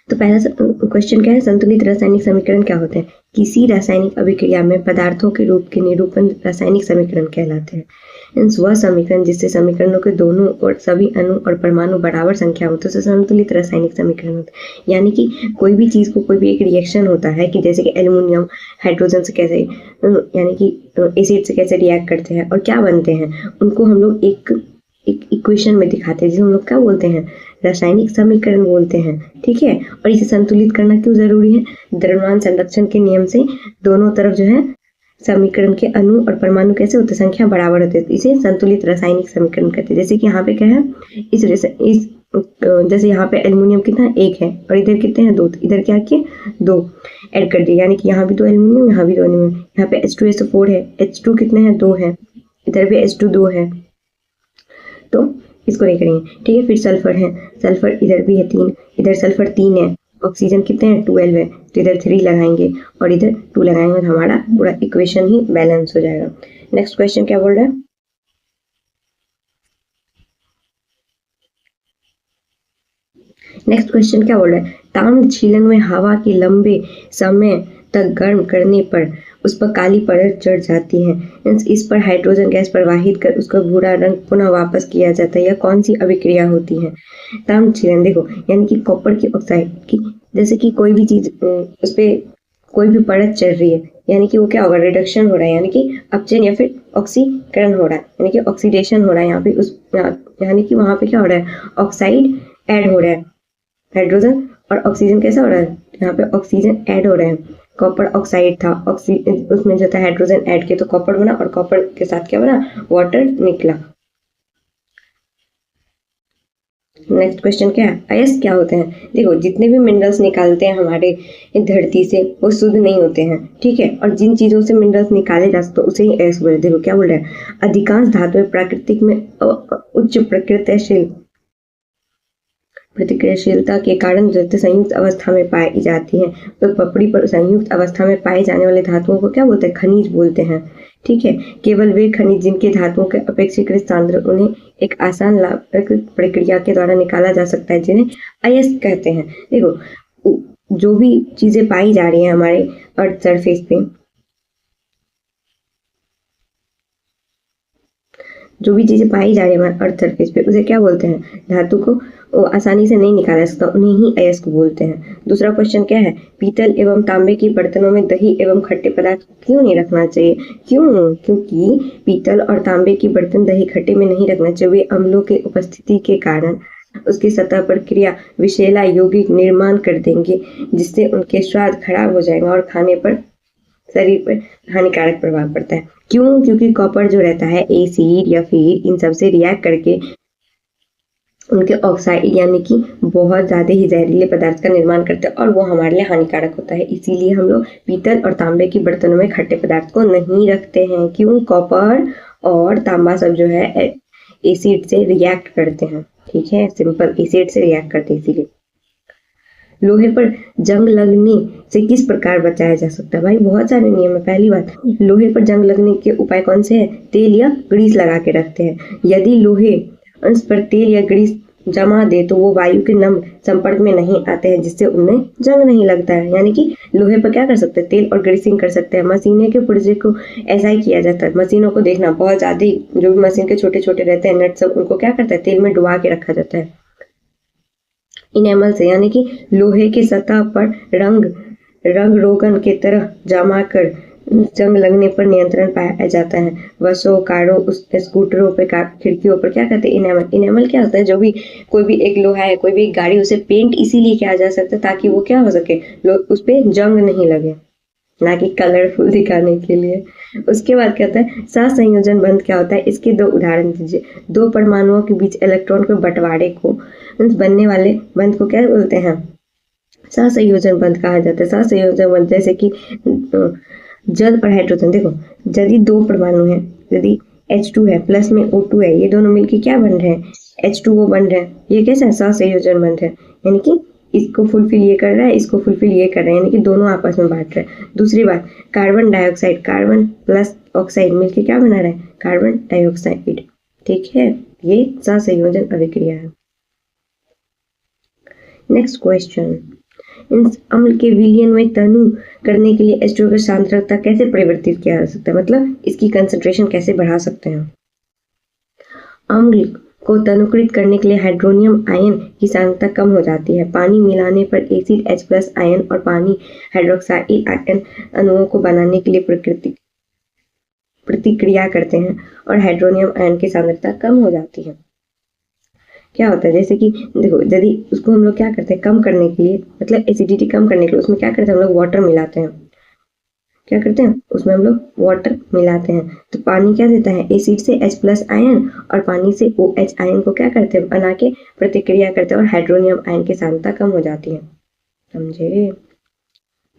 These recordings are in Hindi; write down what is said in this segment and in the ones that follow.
तो पहला क्वेश्चन क्या है, संतुलित रासायनिक समीकरण क्या होते हैं? किसी रासायनिक अभिक्रिया में पदार्थों के रूप के निरूपण रासायनिक समीकरण कहलाते हैं। मीन्स वह समीकरण जिससे समीकरणों के दोनों और सभी अणु और परमाणु बराबर संख्या हो तो उसे संतुलित रासायनिक समीकरण होता है। यानी कि कोई भी चीज को कोई भी एक रिएक्शन होता है कि जैसे कि एल्युमिनियम हाइड्रोजन से कैसे यानी कि एसिड से कैसे रिएक्ट करते हैं और क्या बनते हैं, उनको हम लोग एक इक्वेशन में दिखाते हैं जिसे हम लोग क्या बोलते हैं, रासायनिक समीकरण बोलते हैं। ठीक है, और इसे संतुलित करना क्यों जरूरी है? द्रव्यमान संरक्षण के नियम से दोनों तरफ जो है समीकरण के अणु और परमाणु कैसे होते, संख्या बराबर होते हैं, इसे संतुलित रासायनिक समीकरण कहते हैं। जैसे कि यहाँ पे क्या है, इस जैसे यहाँ पे एल्युमिनियम कितना एक है और इधर कितने हैं दो, इधर क्या किए दो ऐड कर दिए, यानी कि यहाँ भी दो एल्युमिनियम यहाँ भी दो एल्युमिनियम, यहाँ पे H2SO4 है, H2 कितने हैं दो है, इधर भी H2 दो है, तो इसको नहीं करेंगे। ठीक है, फिर सल्फर है, सल्फर इधर भी है 3, इधर सल्फर 3 है, ऑक्सीजन कितने हैं 12 है, तो इधर 3 लगाएंगे और इधर 2 लगाएंगे तो हमारा पूरा इक्वेशन ही बैलेंस हो जाएगा। नेक्स्ट क्वेश्चन क्या बोल रहा है, नेक्स्ट क्वेश्चन क्या बोल रहा है, ताम्र छीलन में हवा की लंबे समय तक गर्म करने पर उस पर काली परत चढ़ जाती है। इस पर हाइड्रोजन गैस प्रवाहित कर उसका भूरा रंग पुनः वापस किया जाता है। यह कौन सी अभिक्रिया होती है? ताम्र छीलन, देखो यानी कि कॉपर की ऑक्साइड की, जैसे कि कोई भी चीज उस पर कोई भी परत चढ़ रही है, यानी कि वो क्या होगा, रिडक्शन हो रहा है, यानी कि अपचयन या फिर ऑक्सीकरण हो रहा है, यानी कि ऑक्सीडेशन हो रहा है यहाँ पे उस, यानी कि वहां पे क्या हो रहा है, ऑक्साइड ऐड हो रहा है, हाइड्रोजन और ऑक्सीजन कैसा हो रहा है, यहाँ पे ऑक्सीजन ऐड हो रहा है, कॉपर ऑक्साइड था, उसमें जो था हाइड्रोजन ऐड किया तो कॉपर बना और कॉपर के साथ क्या बना, वाटर निकला। नेक्स्ट क्वेश्चन क्या है, अयस्क क्या होते हैं? देखो जितने भी मिनरल्स निकालते हैं हमारे धरती से वो शुद्ध नहीं होते हैं। ठीक है, और जिन चीजों से मिनरल्स निकाले जा सकते उसे ही अयस्क बोलते हैं। देखो क्या बोल रहा है, अधिकांश धातुएं प्राकृतिक में उच्च प्रतिक्रियाशीलता के कारण संयुक्त अवस्था में पाई जाती है, तो पपड़ी पर संयुक्त अवस्था में पाए जाने वाले धातुओं को क्या बोलते हैं, खनिज बोलते हैं। ठीक है, केवल वे खनिज जिनके धातुओं के अपेक्षाकृत सांद्र उन्हें एक आसान लाभक प्रक्रिया के द्वारा निकाला जा सकता है, जिन्हें अयस्क कहते हैं। देखो जो भी चीजें पाई जा रही है हमारे अर्थ सरफेस पे, जो भी चीजें पाई जा रही है हमारे अर्थ सरफेस पे उसे क्या बोलते हैं, धातु को आसानी से नहीं निकाला सकता, उन्हें ही अयस्क बोलते हैं। दूसरा क्वेश्चन क्या है, पीतल एवं तांबे के बर्तनों में दही एवं खट्टे पदार्थ क्यों नहीं रखना चाहिए? क्योंकि पीतल और तांबे के बर्तन दही खट्टे में नहीं रखना चाहिए, वे अम्लों के उपस्थिति के कारण उसकी सतह पर क्रिया विषैला यौगिक निर्माण कर देंगे, जिससे उनके स्वाद खराब हो जाएगा और खाने पर शरीर पर हानिकारक प्रभाव पड़ता है। क्योंकि कॉपर जो रहता है एसिड या फिर इन सब से रिएक्ट करके उनके ऑक्साइड यानी कि बहुत ज्यादा ही जहरीले पदार्थ का निर्माण करते हैं और वो हमारे लिए हानिकारक होता है। इसीलिए हम लोग पीतल और तांबे के बर्तनों में खट्टे पदार्थ को नहीं रखते हैं। क्यों? कॉपर और तांबा सब जो है एसिड से रिएक्ट करते हैं। ठीक है, सिंपल एसिड से रिएक्ट करते हैं इसीलिए। लोहे पर जंग लगने से किस प्रकार बचाया जा सकता है? भाई बहुत सारे नियम है। पहली बात, लोहे पर जंग लगने के उपाय कौन से हैं? तेल या ग्रीस लगा के रखते हैं। यदि लोहे अंश पर तेल या ग्रीस जमा दे तो वो वायु के नम संपर्क में नहीं आते हैं, जिससे उनमें जंग नहीं लगता है। यानी कि लोहे पर क्या कर सकते हैं, तेल और ग्रीसिंग कर सकते हैं। मशीनें के पुर्जे को ऐसा ही किया जाता है। मशीनों को देखना, बहुत ज्यादा जो भी मशीन के छोटे छोटे रहते हैं नट सब, उनको क्या करता है, तेल में डुबा के रखा जाता है इनेमल से, यानी कि लोहे की सतह पर रंग रोगन के तरह जमा कर जंग लगने पर नियंत्रण पाया जाता है। बसों, कारों, स्कूटरों पे, खिड़कियों पर क्या कहते हैं, इनेमल। इनेमल क्या होता है, जो भी कोई भी एक लोहा है, कोई भी एक गाड़ी, उसे पेंट इसीलिए किया जा सकता है ताकि वो क्या हो सके, उस पर जंग नहीं लगे, ना कि कलरफुल दिखाने के लिए। उसके बाद क्या होता है, सहसंयोजन बंध क्या होता है, इसके दो उदाहरण दीजिए। दो परमाणुओं के बीच इलेक्ट्रॉन के बंटवारे को बनने वाले बंध को क्या बोलते हैं, सहसंयोजन बंध कहा जाता है। सहसंयोजन बंध जैसे कि जल और हाइड्रोजन। देखो यदि दो परमाणु है, यदि H2 है प्लस में O2 है, ये दोनों मिलके क्या बन रहे हैं, H2O बन रहे हैं। ये कैसा है, सहसंयोजन बंध है, यानी कि इसको फुलफिल ये कर रहा है, इसको फुलफिल ये कर रहा है, यानी कि दोनों आपस में बांट रहे हैं। दूसरी बात, carbon dioxide, carbon plus oxide मिलके क्या बना रहा है, कार्बन डाइऑक्साइड। ठीक है, ये सहसंयोजन अभिक्रिया है। नेक्स्ट क्वेश्चन, इस अम्ल के विलयन में तनु करने के लिए H2O की सांद्रता कैसे परिवर्तित किया जा सकता है, मतलब इसकी कंसंट्रेशन कैसे बढ़ा सकते हैं। अम्ल को तनुकृत करने के लिए हाइड्रोनियम आयन की सांद्रता कम हो जाती है। पानी मिलाने पर एसिड H+ आयन और पानी हाइड्रोक्साइड आयन अणुओं को बनाने के लिए प्रतिक्रिया करते हैं और हाइड्रोनियम आयन की सांद्रता कम हो जाती है। क्या होता है, जैसे कि देखो, यदि उसको हम लोग क्या करते हैं कम करने के लिए, मतलब एसिडिटी कम करने के लिए उसमें क्या करते हैं हम लोग वाटर मिलाते हैं। क्या करते हैं उसमें हम लोग वाटर मिलाते हैं, तो पानी क्या देता है एसिड से H+ आयन और पानी से OH आयन को क्या करते हैं बना के प्रतिक्रिया करते हैं और हाइड्रोनियम आयन की सांद्रता कम हो जाती है। समझे।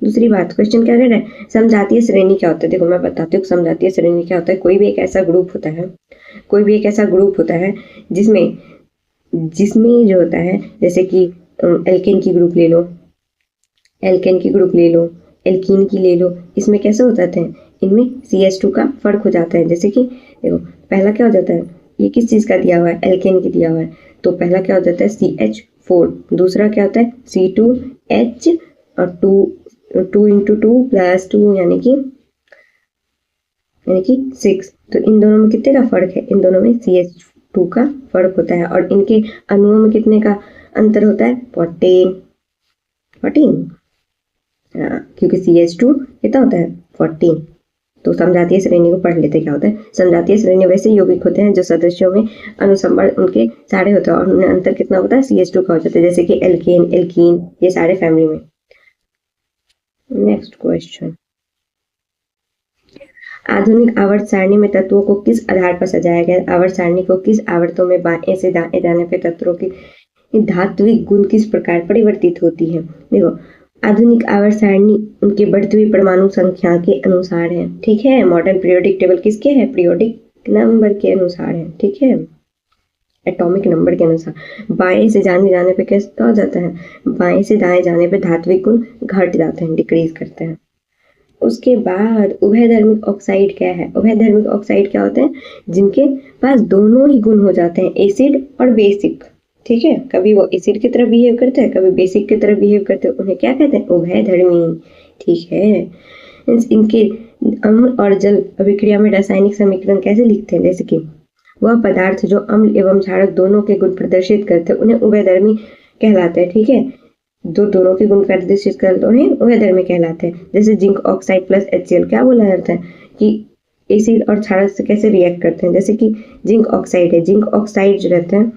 दूसरी बात, क्वेश्चन क्या कह रहा है, समजातीय श्रेणी क्या होता है। देखो मैं बताती हूँ समजातीय श्रेणी क्या होता है। कोई भी एक ऐसा ग्रुप होता है जिसमें जो होता है, जैसे कि एल्केन की ग्रुप ले लो, एल्कीन की ले लो, इसमें कैसे होता है, इनमें CH2 का फर्क हो जाता है। जैसे कि देखो पहला क्या हो जाता है, ये किस चीज़ का दिया हुआ है, एल्केन की दिया हुआ है, तो पहला क्या हो जाता है CH4, दूसरा क्या होता है C2H और 2 × 2 + 2 यानी कि 6। तो इन दोनों में कितने का फर्क है, इन दोनों में CH2 का फर्क होता है और इनके अणुओं में कितने का अंतर होता है 14। क्योंकि CH2 कितना होता है 14। तो समजातीय श्रेणी को पढ़ लेते क्या होता है। समजातीय श्रेणी वैसे यौगिक होते हैं जो सदस्यों में अनुसंबंध उनके सारे होते हैं और उनमें अंतर कितना होता है CH2 का हो जाता है, जैसे कि एल्कीन ये सारे फैमिली में। नेक्स्ट क्वेश्चन, आधुनिक आवर्त सारणी में तत्वों को किस आधार पर सजाया गया। आवर्त सारणी को किस आवर्तों में बाएं से दाएं जाने पर तत्वों की धात्विक गुण किस प्रकार परिवर्तित होती है। देखो आधुनिक आवर्त सारणी उनके बढ़ती हुई परमाणु संख्या के अनुसार है, ठीक है। मॉडर्न पीरियोडिक टेबल किसके है, पीरियोडिक नंबर के अनुसार है, ठीक है, एटॉमिक नंबर के अनुसार। बाएं से जाने पे कैसा हो जाता है, बाएं से दाएं जाने पे धात्विक गुण घट जाते हैं, डिक्रीज करते हैं। उसके बाद उभयधर्मिक ऑक्साइड क्या है। उभयधर्मिक ऑक्साइड क्या होते हैं, जिनके पास दोनों ही गुण हो जाते हैं, एसिड और बेसिक, ठीक है। कभी वो एसिड की तरह बिहेव करते हैं, कभी बेसिक की तरह बिहेव करते हैं, उन्हें क्या कहते हैं उभयधर्मी, ठीक है। इनके अम्ल और जल अभिक्रिया में रासायनिक समीकरण कैसे लिखते हैं, जैसे कि वह पदार्थ जो अम्ल एवं क्षारक दोनों के गुण प्रदर्शित करते हैं उन्हें उभयधर्मी कहलाते हैं, ठीक है। दोनों के गुण प्रदर्शित करते हैं उन्हें उभयधर्मी कहलाते हैं। जैसे जिंक ऑक्साइड प्लस HCl क्या बोला जाता है कि एसिड और क्षारक से कैसे रिएक्ट करते हैं, जैसे कि जिंक ऑक्साइड है, जिंक ऑक्साइड जो रहते हैं,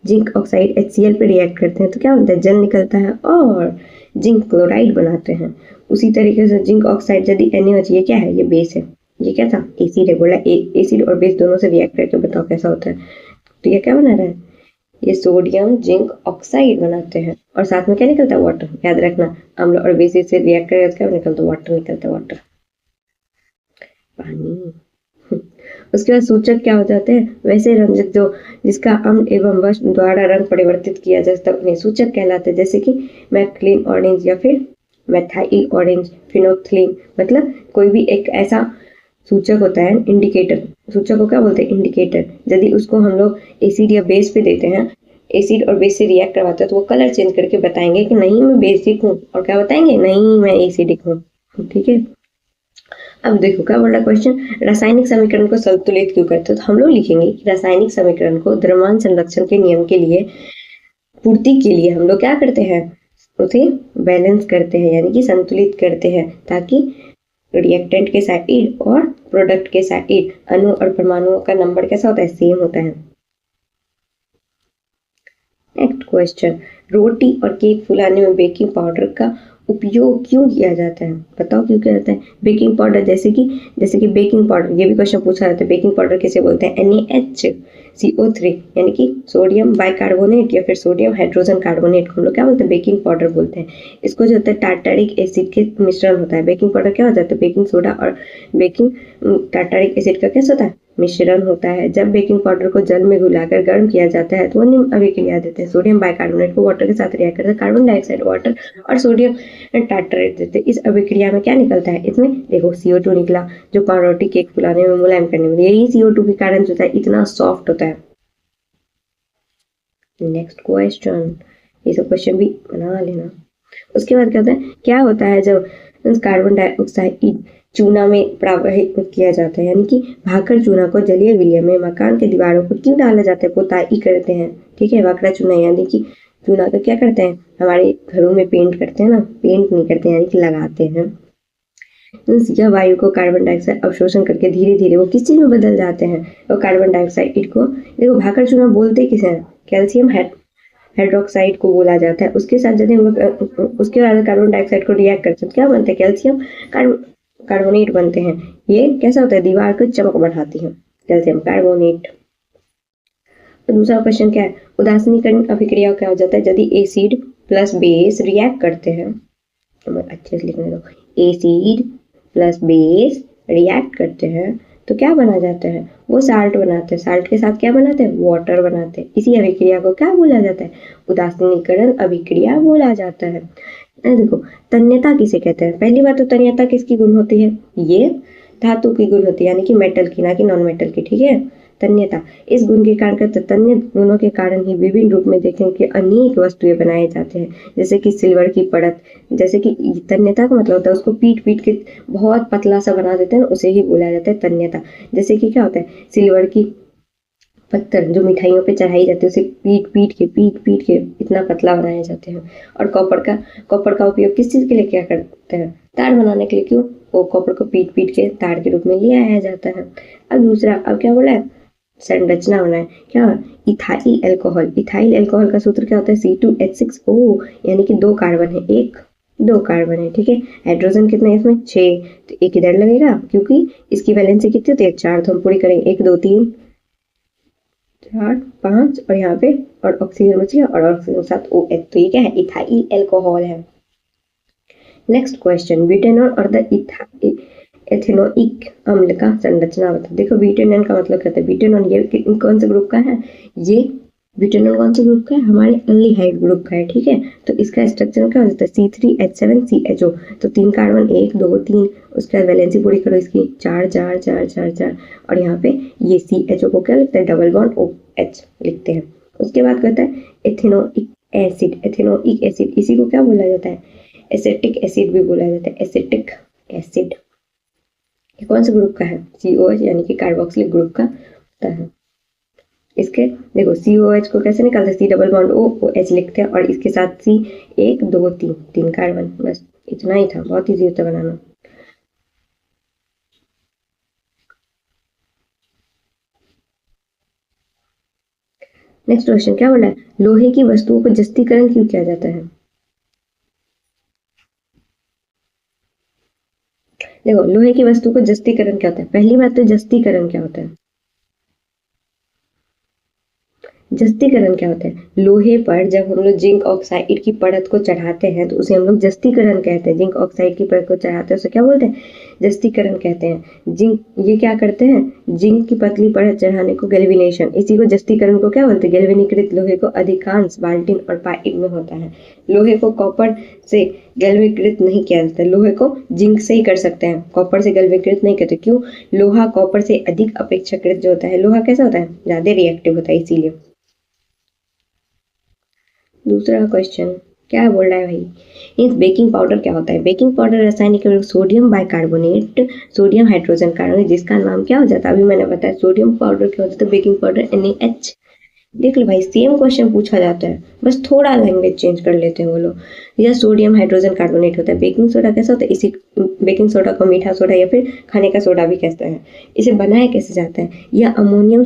जिंक ऑक्साइड HCl पे रिएक्ट करते हैं तो क्या होता है जल निकलता है और जिंक क्लोराइड बनाते हैं। उसी तरीके से जिंक ऑक्साइड यदि NaOH, ये क्या है, ये बेस है, ये क्या था एसिड है, बोला एसिड और बेस दोनों से रिएक्ट करके बताओ कैसा होता है। तो ये क्या बना रहा है, ये सोडियम जिंक ऑक्साइड बनाते हैं और साथ में क्या निकलता है वाटर। याद रखना अम्ल और बेस से रिएक्ट करेगा तो क्या निकलता है वाटर, निकलता है वाटर, पानी। उसके बाद सूचक क्या हो जाते हैं, वैसे रंजक जो जिसका अम्ल एवं वश द्वारा रंग परिवर्तित किया जाता है उन्हें सूचक कहलाते हैं, जैसे कि मैक्लिन ऑरेंज या फिर मैथाइल ऑरेंज, फिनोल्फ्थालीन। मतलब कोई भी एक ऐसा सूचक होता है, इंडिकेटर, सूचक को क्या बोलते हैं इंडिकेटर। यदि उसको हम लोग एसिड या बेस पे देते हैं, एसिड और बेस से रिएक्ट करवाते हैं तो वो कलर चेंज करके बताएंगे कि नहीं मैं बेसिक हूँ, और क्या बताएंगे नहीं मैं एसिडिक हूँ, ठीक है। अब देखो क्या बोल रहा क्वेश्चन, रासायनिक समीकरण को संतुलित क्यों करते हैं। तो हम लोग लिखेंगे कि रासायनिक समीकरण को द्रव्यमान संरक्षण के नियम के लिए पूर्ति के लिए हम लोग क्या करते हैं, उसे बैलेंस करते हैं, यानी कि संतुलित करते हैं, ताकि रिएक्टेंट के साइड और प्रोडक्ट के साइड अणु और परमाणुओं का नंबर कैसा होता है, सेम होता है। नेक्स्ट क्वेश्चन, रोटी और केक फुलाने में बेकिंग पाउडर का उपयोग क्यों किया जाता है, बताओ क्यों किया जाता है। बेकिंग पाउडर जैसे कि बेकिंग पाउडर, ये भी क्वेश्चन पूछा जाता है, बेकिंग पाउडर किसे बोलते हैं, NaHCO3 यानी कि सोडियम बाइकार्बोनेट या फिर सोडियम हाइड्रोजन कार्बोनेट को हम लोग क्या बोलते हैं बेकिंग पाउडर बोलते हैं। इसको जो होता है टार्टारिक एसिड के मिश्रण होता है। बेकिंग पाउडर क्या हो जाता है, बेकिंग सोडा और बेकिंग टार्टारिक एसिड का कैसा होता है मिश्रण होता है। जब बेकिंग पाउडर को जल में घुलाकर गर्म किया जाता है तो वो निम्न अभिक्रिया देते हैं, सोडियम बाइकार्बोनेट को वाटर के साथ रिएक्ट करते हैं, कार्बन डाइऑक्साइड वाटर और सोडियम टार्टारेट देते हैं। इस अभिक्रिया में क्या निकलता है, इसमें देखो CO2 निकला जो पाउरोटी केक फुलाने में मुलायम करने में, यही CO2 के कारण जो है इतना सॉफ्ट होता है। नेक्स्ट क्वेश्चन, ये सब क्वेश्चन भी बना लेना। उसके बाद क्या होता है जब कार्बन डाइऑक्साइड चूना में प्रवाहित किया जाता है, यानी कि भाकर चूना को जलीय विलय में मकान के दीवारों पर क्यों डाला जाता है, पोताई करते हैं, ठीक है। भाखड़ा चूना यानी कि चूना का क्या करते हैं, हमारे घरों में पेंट करते हैं ना, पेंट नहीं करते हैं यानी कि लगाते हैं। यह वायु को कार्बन डाइऑक्साइड अवशोषण करके धीरे धीरे वो किस चीज में बदल जाते हैं, और कार्बन डाइऑक्साइड को, देखो भाकर चूना बोलते किसे हैं, कैल्शियम हाइड्रोक्साइड को बोला जाता है। उसके साथ यदि हम लोग उसके बाद कार्बन डाइऑक्साइड को रिएक्ट करते हैं क्या बनते हैं, कैल्शियम कार्बोनेट बनते हैं। ये कैसा होता है, दीवार को चमक बढ़ाती है, कैल्शियम कार्बोनेट। तो दूसरा क्वेश्चन क्या है, उदासीनीकरण अभिक्रिया क्या हो जाता है, यदि एसिड प्लस बेस रिएक्ट करते हैं, अच्छे से लिखने दो, एसिड प्लस बेस रिएक्ट करते हैं तो क्या बना जाता है, वो साल्ट बनाते हैं, साल्ट के साथ क्या बनाते हैं, वाटर बनाते हैं। इसी अभिक्रिया को क्या बोला जाता है, उदासीनीकरण अभिक्रिया बोला जाता है। देखो तन्यता किसे कहते हैं, पहली बात तो तन्यता किसकी गुण होती है, ये धातु की गुण होती है, यानी कि मेटल की, ना कि नॉन मेटल की, ठीक है। तन्यता इस गुण के कारण तन्य गुणों के कारण ही विभिन्न रूप में देखें कि अनेक वस्तुएं बनाए जाते हैं, जैसे कि सिल्वर की परत, जैसे कि तन्यता का मतलब होता है उसको पीट पीट के बहुत पतला सा बना देते हैं, उसे ही बोला जाता है तन्यता। जैसे कि क्या होता है, सिल्वर की पत्थर जो मिठाइयों पे चढ़ाई जाती है उसे पीट पीट के इतना पतला बनाए जाते हैं। और कॉपर का उपयोग किस चीज के लिए क्या करते हैं, तार बनाने के लिए, क्यों, वो कॉपर को पीट के तार के रूप में ले आया जाता है। अब दूसरा, अब क्या बोला है, संरचना होना है, क्या, इथाइल अल्कोहल। इथाइल अल्कोहल का सूत्र क्या होता है, C2H6O, यानी कि 2 कार्बन है, 2 कार्बन है, ठीक है। हाइड्रोजन कितने हैं इसमें, 6, तो एक इधर लगेगा क्योंकि इसकी वैलेंसी कितनी होती है, 4, तो हम पूरी करेंगे, 1 2 3 4 5, और यहाँ पे और ऑक्सीजन बच गया, और ऑक्सीजन के साथ OH, तो ये क्या है, इथाइल अल्कोहल है। नेक्स्ट क्वेश्चन, ब्यूटेनॉल और द एथेनोइक अम्ल का संरचना बता। देखो ब्यूटेनॉल का मतलब क्या होता है, ब्यूटेनॉल ये कौन से ग्रुप का है, ये ब्यूटेनॉल कौन से ग्रुप का है, हमारे एल्डिहाइड ग्रुप का है, ठीक है। तो इसका स्ट्रक्चर क्या हो जाता है, C3H7CHO, तो 3 कार्बन, 1 2 3, उसके बाद वैलेंसी पूरी करो इसकी, 4 4 4 4 4, और यहाँ पे ये CHO को क्या लिखते हैं, डबल बॉन्ड OH लिखते हैं। उसके बाद कहता है एथेनोइक एसिड, एथेनोइक एसिड इसी को क्या बोला जाता है, एसिटिक एसिड भी बोला जाता है, एसिटिक एसिड। ये कौन से ग्रुप का है, COH, यानी कि कार्बोक्सिलिक ग्रुप का होता है। इसके देखो COH को कैसे निकालते हैं, C डबल बॉन्ड OH लिखते हैं, और इसके साथ C 1 2 3 3 कार्बन, बस इतना ही था, बहुत इजी होता है बनाना। नेक्स्ट क्वेश्चन क्या बोला है, लोहे की वस्तुओं को जस्तीकरण क्यों किया जाता है। देखो लोहे की वस्तु को जस्तीकरण क्या होता है, पहली बात तो जस्तीकरण क्या होता है, जस्तीकरण क्या होता है, लोहे पर जब हम लोग जिंक ऑक्साइड की परत को चढ़ाते हैं तो उसे हम लोग जस्तीकरण कहते हैं। जिंक ऑक्साइड की परत को चढ़ाते हैं उसे क्या बोलते हैं, जस्तीकरण कहते हैं। जिंक ये क्या करते हैं, जिंक की पतली परत चढ़ाने को गैल्वेनेशन, इसी को जस्तीकरण को क्या बोलते हैं, गैल्वेनीकृत लोहे को अधिकांश बाल्टिन और पाइप में होता है। लोहे को कॉपर से गैल्वेनीकृत नहीं किया जाता, लोहे को जिंक से ही कर सकते हैं, कॉपर से गैल्वेनीकृत नहीं करते, क्यों, लोहा कॉपर से अधिक अपेक्षाकृत जो होता है, लोहा कैसा होता है, ज्यादा रिएक्टिव होता है, इसीलिए। दूसरा क्वेश्चन क्या बोल रहा है भाई, इस बेकिंग पाउडर क्या होता है, बेकिंग पाउडर रासायनिक sodium bicarbonate, sodium hydrogen carbonate, जिसका नाम क्या हो जाता है, अभी मैंने बताया सोडियम पाउडर क्या होता है, बेकिंग पाउडर NaH। देख लो भाई सेम क्वेश्चन पूछा जाता है, बस थोड़ा लैंग्वेज चेंज कर लेते हैं वो लोग। यह सोडियम हाइड्रोजन कार्बोनेट होता है। बेकिंग सोडा कैसा होता है, इसी बेकिंग सोडा को मीठा सोडा या फिर खाने का सोडा भी कहते हैं। इसे बनाया कैसे जाता है, यह अमोनियम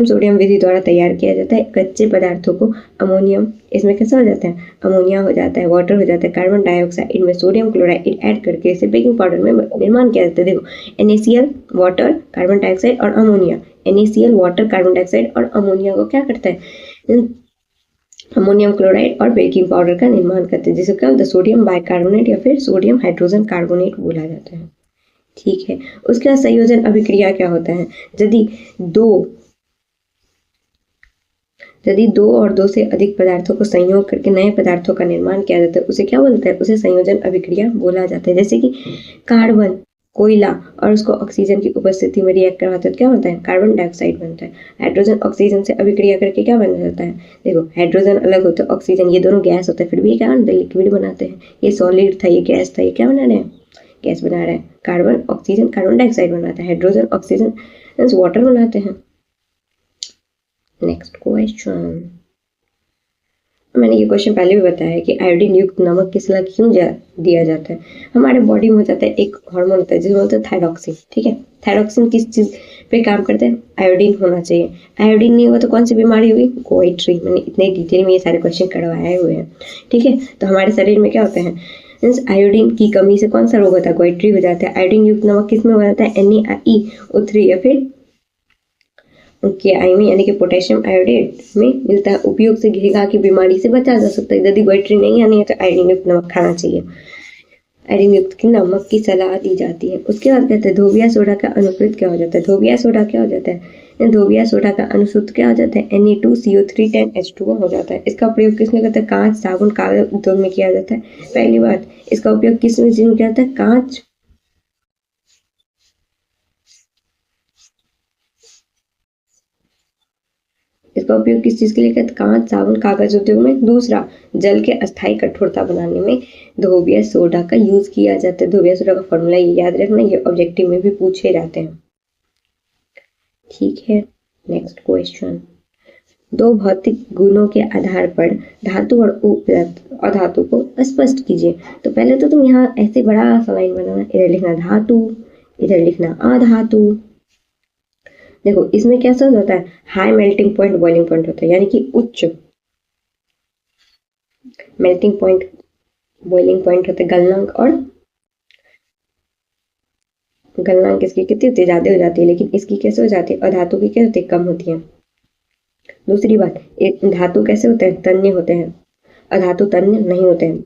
सोडियम विधि द्वारा तैयार किया जाता है। कच्चे पदार्थों को अमोनियम, इसमें कैसा हो जाता है, अमोनिया हो जाता है, वाटर हो जाता है, कार्बन डाइऑक्साइड में सोडियम क्लोराइड ऐड करके इसे बेकिंग पाउडर में निर्माण किया जाता है। देखो NaCl वाटर, कार्बन डाइऑक्साइड और ammonia, NaCl water, carbon dioxide और अमोनिया को क्या करता है, अमोनियम क्लोराइड और बेकिंग पाउडर का निर्माण करते हैं, जिसे क्या होता है, सोडियम बाइकार्बोनेट या फिर सोडियम हाइड्रोजन कार्बोनेट बोला जाता है, ठीक है। उसके बाद संयोजन अभिक्रिया क्या होता है, यदि दो और दो से अधिक पदार्थों को संयोग करके नए पदार्थों का निर्माण किया जाता है, उसे क्या बोलते हैं, उसे संयोजन अभिक्रिया बोला जाता है। जैसे कि कार्बन कोयला और उसको ऑक्सीजन की उपस्थिति में रिएक्ट करवाते हैं तो क्या बनता है? कार्बन डाइऑक्साइड बनता है। हाइड्रोजन ऑक्सीजन से अभिक्रिया करके क्या बन जाता है? देखो हाइड्रोजन अलग होता है, ऑक्सीजन, ये दोनों गैस होता है, फिर भी ये क्या बनता है? लिक्विड बनाते हैं। ये सॉलिड था, ये गैस था, ये क्या बना रहे हैं? गैस बना रहे हैं। कार्बन ऑक्सीजन कार्बन डाइऑक्साइड बनाता है, हाइड्रोजन ऑक्सीजन वाटर बनाते हैं। नेक्स्ट क्वेश्चन, मैंने ये क्वेश्चन पहले भी बताया है कि आयोडीन युक्त नमक किसला क्यों दिया जाता है? हमारे बॉडी में हो जाता है एक हार्मोन होता है जिसमें बोलते हैं थायरॉक्सिन। ठीक है, थायरॉक्सिन किस चीज पे काम करते हैं? आयोडीन होना चाहिए। आयोडीन नहीं हुआ तो कौन सी बीमारी होगी? गोइट्री। मैंने इतने डिटेल में ये सारे क्वेश्चन करवाए हुए हैं। ठीक है, तो हमारे शरीर में क्या होता है? आयोडीन की कमी से कौन सा रोग होता है? गोइट्री हो जाता है। आयोडीन युक्त नमक किस में हो जाता है? NaCO3 या फिर के आई में यानी कि पोटेशियम आयोडेट में मिलता है। उपयोग से घिघा की बीमारी से बचा जा सकता है। यदि गोइट्री नहीं आनी है तो आयोडीन युक्त नमक खाना चाहिए। आयोडीन युक्त की नमक की सलाह दी जाती है। उसके बाद कहते हैं धोबिया सोडा का अनुप्रयुक्त क्या हो जाता है? धोबिया सोडा क्या हो जाता है? धोबिया सोडा का अनुसूत्र क्या हो जाता है? Na2CO310H2O हो जाता है। इसका प्रयोग किसमें करते हैं? कांच, साबुन, कागज उद्योग में किया जाता है। पहली बात, इसका उपयोग किस में किया जाता है? कांच, इसका उपयोग किस चीज के लिए करते हैं? कांच, साबुन, कागज उद्योग में। दूसरा, जल के अस्थायी कठोरता बनाने में धोबिया सोडा का यूज किया जाता है। धोबिया सोडा का फॉर्मूला ये याद रखना, ये ऑब्जेक्टिव में भी पूछे जाते हैं। ठीक है, नेक्स्ट क्वेश्चन, दो भौतिक गुणों के आधार पर धातु और अधातु को स्पष्ट कीजिए। तो पहले तो तुम यहाँ ऐसे बड़ा सा लाइन बनाना, इधर लिखना धातु, इधर लिखना अधातु। देखो इसमें क्या सब होता है? High melting point, boiling point होता है, यानी कि उच्च मेल्टिंग पॉइंट, बॉइलिंग पॉइंट होते हैं। गलनांक और गलनांक इसकी कितनी होती है? ज्यादा हो जाती है, लेकिन इसकी कैसे हो जाती है? अधातु की क्या होती है? कम होती है। दूसरी बात, एक धातु कैसे होते हैं? तन्य होते हैं, अधातु तन्य नहीं होते हैं।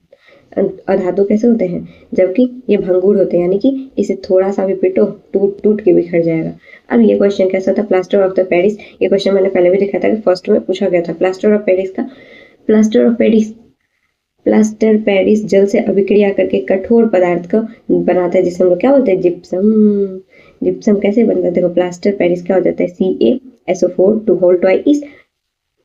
अधातु कैसे होते हैं? जबकि ये भंगुर होते हैं, यानी कि इसे थोड़ा सा भी पिटो टूट टूट के बिखर जाएगा। अब ये क्वेश्चन कैसा था? Plaster of the Paris. ये क्वेश्चन मैंने पहले भी दिखाया था कि फर्स्ट में पूछा गया था। प्लास्टर ऑफ पेरिस का, प्लास्टर पेरिस जल से अभिक्रिया करके कठोर पदार्थ को बनाता है जिसे हम लोग क्या बोलते हैं? जिप्सम। जिप्सम कैसे बनता है? देखो प्लास्टर पेरिस क्या हो जाता है? CaSO4 2 होल ट्वाइस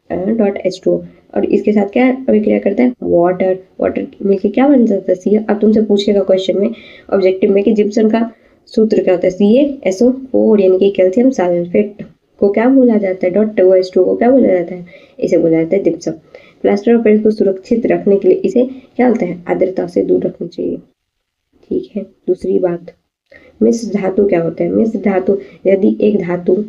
.H2O, और इसके साथ क्या अभिक्रिया करता है? वाटर। वाटर मिलके क्या बन जाता है? Ca। अब तुमसे पूछेगा क्वेश्चन में ऑब्जेक्टिव में कि जिप्सम का सूत्र क्या होता है? CaSO4 यानी कि कैल्शियम सल्फेट को क्या बोला जाता है? .2H2O को क्या बोला जाता है? इसे बोला जाता है जिप्सम। प्लास्टर ऑफ पेरिस को सुरक्षित रखने के लिए इसे क्या बोलते हैं? आर्द्रता से दूर रखना चाहिए। ठीक है, दूसरी बात, मिश्र धातु क्या होता है? मिश्र धातु, यदि एक धातु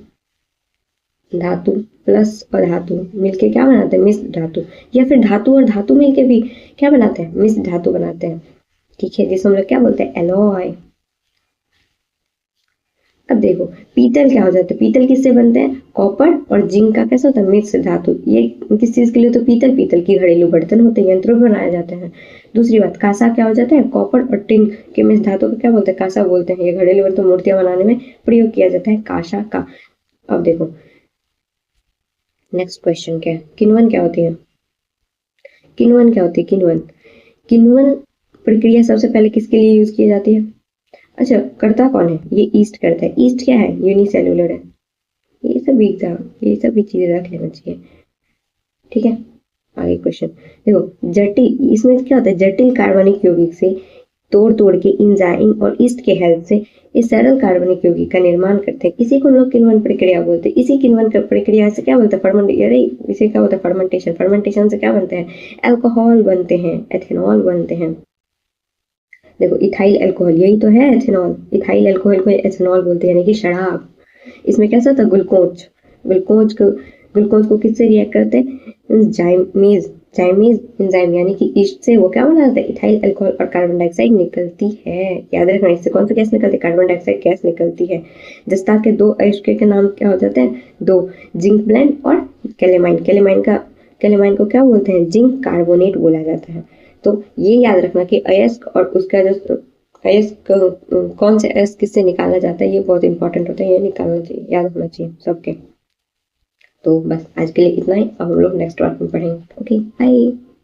प्लस अधातु मिलके क्या बनाते हैं? मिश्र धातु। या फिर धातु और धातु मिलके भी क्या बनाते हैं? मिश्र धातु बनाते हैं। ठीक है, जिसे हम लोग क्या बोलते हैं? एलॉय। अब देखो पीतल क्या हो जाता है? पीतल किससे बनते हैं? कॉपर और जिंक का कैसा होता है? मिश्र धातु। ये किस चीज के लिए? तो पीतल की घरेलू बर्तन होते हैं, यंत्रों में बनाए जाते हैं। दूसरी बात, कांसा क्या हो जाता है? कॉपर और टिन के मिश्र धातु को क्या बोलते हैं? कांसा बोलते हैं। ये घरेलू बर्तन, मूर्तियां बनाने में प्रयोग किया जाता है कांसा का। अब देखो नेक्स्ट क्वेश्चन क्या है? किण्वन क्या होती है? किण्वन क्या होती है? किण्वन प्रक्रिया सबसे पहले किसके लिए यूज की जाती है? अच्छा, करता कौन है? ये ईस्ट करता है। ईस्ट क्या है? यूनिसेलुलर है। ये सब एग्जाम, ये सब भी चीजें रख लेना चाहिए। ठीक है, आगे क्वेश्चन देखो, जटिल, इसमें क्या होता है? जटिल कार्बनिक यौगिक से तोड़ के इंजाइम और ईस्ट के हेल्प से इस सरल कार्बनिक यौगिक का निर्माण करते हैं। इसी को हम लोग किण्वन प्रक्रिया बोलते हैं। इसी किण्वन प्रक्रिया से क्या बोलते हैं? इसे क्या होता है? फर्मेंटेशन। फर्मेंटेशन से क्या बनते हैं? अल्कोहल बनते हैं, एथेनॉल बनते हैं। देखो इथाइल अल्कोहल, यही तो है एथेनॉल। इथाइल अल्कोहल को एथेनॉल बोलते हैं, यानी कि शराब। इसमें कैसा होता है? ग्लूकोज को किससे रिएक्ट करते हैं? जाइमीज एंजाइम, यानी कि ईस्ट से वो क्या बनाते हैं? इथाइल अल्कोहल और कार्बन डाइऑक्साइड निकलती है। याद रखना, इससे कौन सा गैस निकलती है? कार्बन डाइऑक्साइड गैस निकलती है। जस्ता के दो अयस्क के नाम क्या हो जाते हैं? दो, जिंक ब्लेंड और कैलेमाइन। कैलेमाइन को क्या बोलते हैं? जिंक कार्बोनेट बोला जाता है। तो ये याद रखना कि अयस्क और उसका जो अयस्क, कौन से अयस्क किससे निकाला जाता है, ये बहुत इंपॉर्टेंट होता है। ये निकालना चाहिए, याद होना चाहिए सबके। तो बस आज के लिए इतना ही। अब हम लोग नेक्स्ट पार्ट में पढ़ेंगे। Okay, bye.